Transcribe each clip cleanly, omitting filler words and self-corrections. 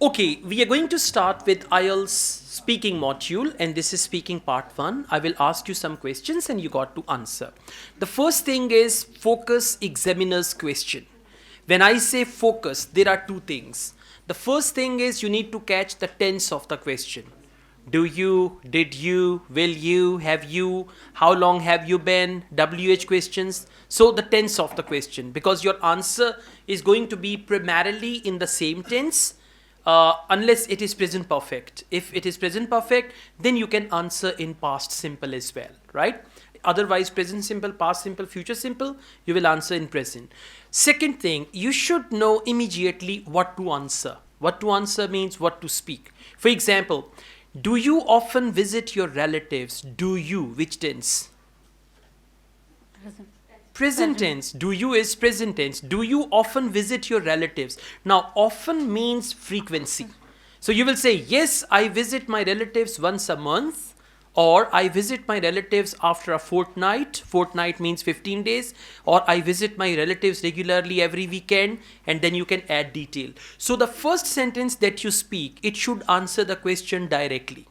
Okay, we are going to start with IELTS speaking module, and this is speaking part 1. I will ask you some questions and you got to answer. The first thing is focus examiner's question. When I say focus, there are two things. The first thing is you need to catch the tense of the question. Do you, did you, will you, have you, how long have you been, WH questions. So the tense of the question, because your answer is going to be primarily in the same tense, unless it is present perfect. If it is present perfect, then you can answer in past simple as well, right? Otherwise, present simple, past simple, future simple, you will answer in present. Second thing, you should know immediately what to answer. What to answer means what to speak. For example, do you often visit your relatives? Do you, which tense? Present tense. Do you is present tense. Do you often visit your relatives? Now, often means frequency. So you will say, yes, I visit my relatives once a month, or I visit my relatives after a fortnight. Fortnight means 15 days. Or I visit my relatives regularly every weekend, and then you can add detail. So the first sentence that you speak, it should answer the question directly.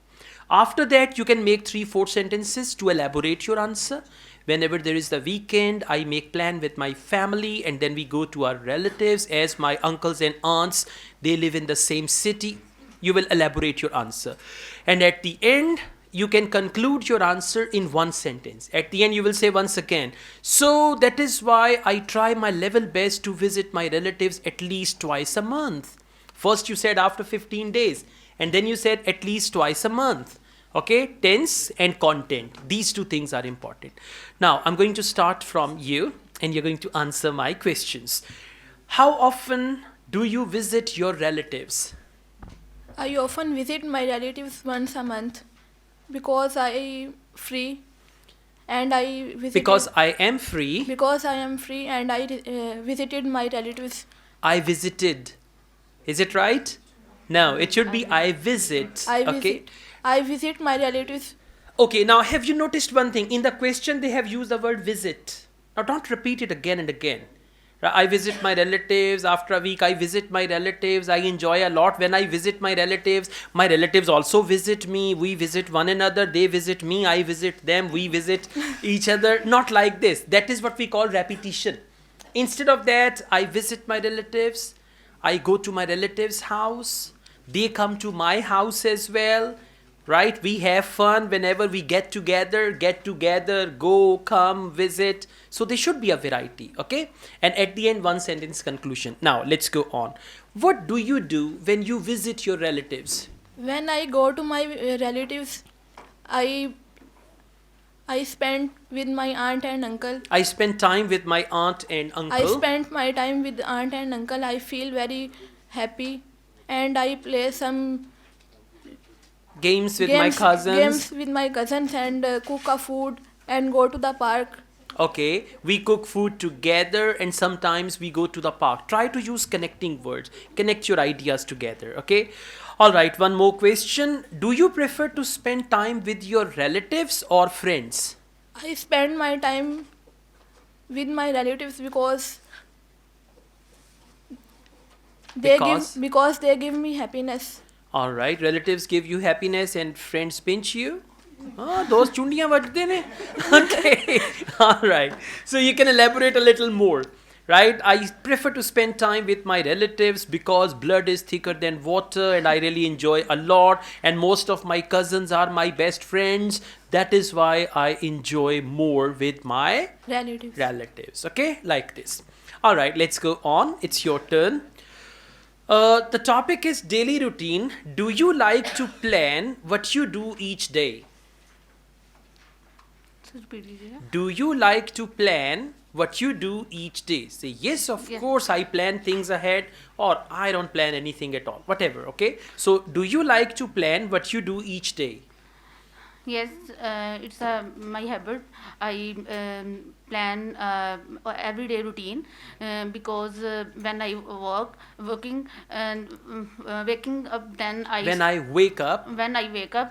After that, you can make 3-4 sentences to elaborate your answer. Whenever there is the weekend, I make plan with my family and then we go to our relatives, as my uncles and aunts, they live in the same city. You will elaborate your answer. And at the end, you can conclude your answer in one sentence. At the end, you will say once again, so that is why I try my level best to visit my relatives at least twice a month. First you said after 15 days, and then you said at least twice a month. Okay, tense and content. These two things are important. Now, I'm going to start from you, and you're going to answer my questions. How often do you visit your relatives? I often visit my relatives once a month because I free and I visited Because I am free. because I am free and I visited my relatives. I visited. Is it right? No, it should be I visit. Okay. I visit my relatives. Okay, now have you noticed one thing? In the question, they have used the word visit. Now don't repeat it again and again. I visit my relatives. After a week, I visit my relatives. I enjoy a lot when I visit my relatives. My relatives also visit me. We visit one another. They visit me. I visit them. We visit each other. Not like this. That is what we call repetition. Instead of that, I visit my relatives. I go to my relatives' house. They come to my house as well. Right? We have fun whenever we get together, go, come, visit. So there should be a variety, okay? And at the end, one sentence conclusion. Now, let's go on. What do you do when you visit your relatives? When I go to my relatives, I spend with my aunt and uncle. I spend time with my aunt and uncle. I spend my time with aunt and uncle. I feel very happy, and I play some Games with my cousins. Games with my cousins and cook a food and go to the park. Okay, we cook food together and sometimes we go to the park. Try to use connecting words. Connect your ideas together, okay? All right, one more question. Do you prefer to spend time with your relatives or friends? I spend my time with my relatives because they give me happiness. All right, relatives give you happiness and friends pinch you. Those chundiyan vajde ne. Okay, all right. So you can elaborate a little more, right? I prefer to spend time with my relatives because blood is thicker than water and I really enjoy a lot. And most of my cousins are my best friends. That is why I enjoy more with my relatives. Okay, like this. All right, let's go on. It's your turn. The topic is daily routine. Do you like to plan what you do each day? Do you like to plan what you do each day? Say, yes, of course, I plan things ahead, or I don't plan anything at all. Whatever, okay? So, do you like to plan what you do each day? Yes, it's my habit. I plan everyday routine because when I working and waking up, then when I wake up,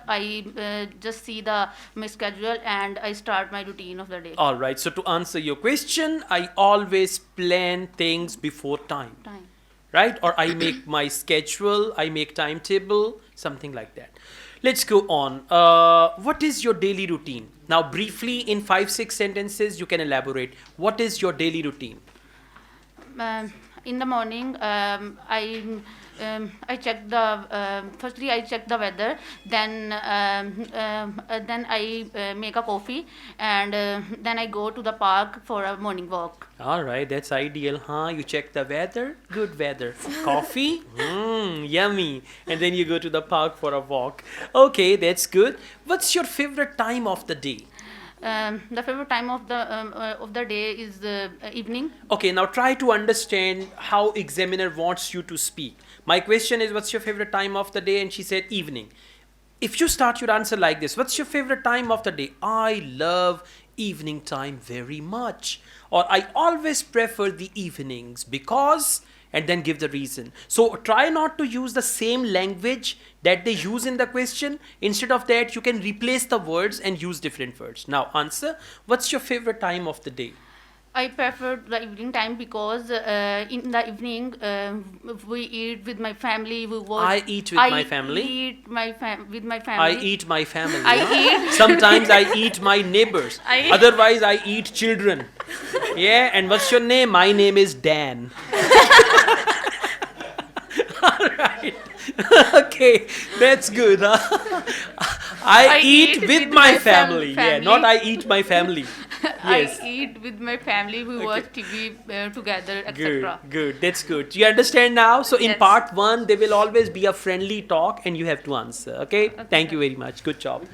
I just see my schedule and I start my routine of the day. All right. So to answer your question, I always plan things before time. right? Or I make my schedule, I make timetable, something like that. Let's go on. What is your daily routine? Now, briefly, in 5, 6 sentences, you can elaborate. What is your daily routine? In the morning, I check the firstly I check the weather, then I make a coffee, and then I go to the park for a morning walk. All right, that's ideal, huh? You check the weather, good weather. Coffee, yummy. And then you go to the park for a walk. Okay, that's good. What's your favorite time of the day? The favorite time of the day is evening. Okay, now try to understand how examiner wants you to speak. My question is, what's your favorite time of the day? And she said evening. If you start your answer like this, what's your favorite time of the day? I love evening time very much. Or I always prefer the evenings because, and then give the reason. So try not to use the same language that they use in the question. Instead of that, you can replace the words and use different words. Now answer, what's your favorite time of the day? I prefer the evening time because in the evening we eat with my family. We watch. I eat with my family. Eat with my I family. eat my family. I huh? eat. Sometimes I eat my neighbors. I- Otherwise, I eat children. Yeah, and what's your name? My name is Dan. All right. Okay, that's good. Huh? I eat with my family. Yeah, not I eat my family. Yes. I eat with my family. We watch TV together, Good, etc. good. That's good. You understand now? So in Yes. part 1, there will always be a friendly talk and you have to answer. Okay? Thank you very much. Good job.